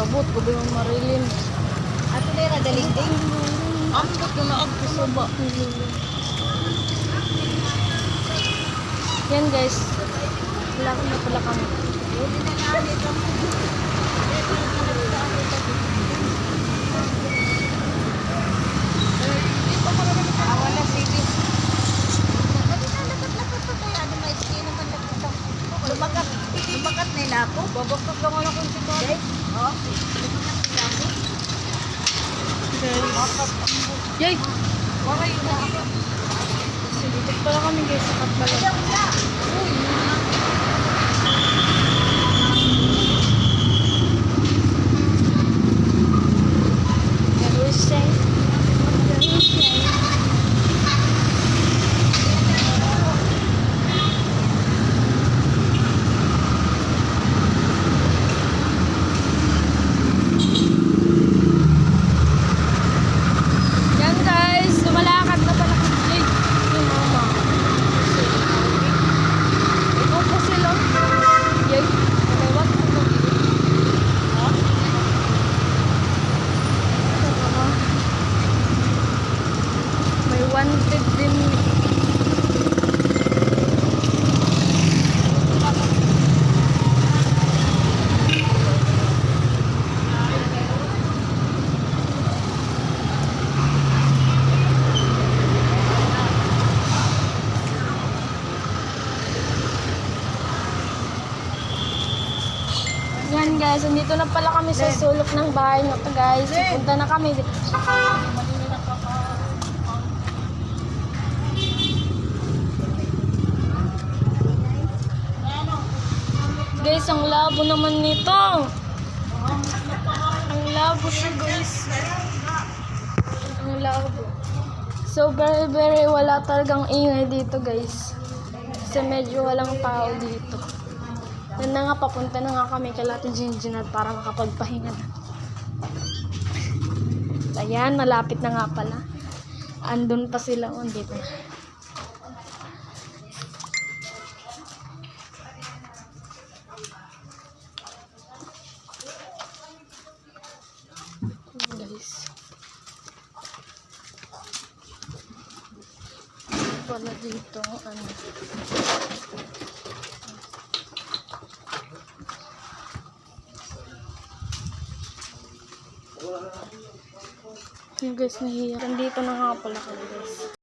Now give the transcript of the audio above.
Abot ko ba yung marilin? Ato na yung dalingding. Ambot ko na agkusaba. Yan guys. Wala ko na pala kami. Wala sige. Lumakat nila ako. Babagkag lang ako kung sito. Oh. Yay! Dito pala kami guys sa Katbalan. Yan guys, lumalakad na pala kami. Yung mama. Ikaw po sila. Yay! Malawat ko po. May wanted din. Yan guys, andito na pala kami sa sulok ng bahay na to guys. Punta na kami. Guys, ang labo naman nito. Ang labo siya guys. Ang labo. So very wala talagang ingay dito guys. Kasi medyo walang tao dito. Yan na nga, papunta na nga kami kay Latin Ginginat para makapagpahinga na. Ayan, malapit na nga pala. Andun pa sila, dito na. Guys. Wala dito, ano. Yung guys, nahiya. Nandito na nga pala kami guys.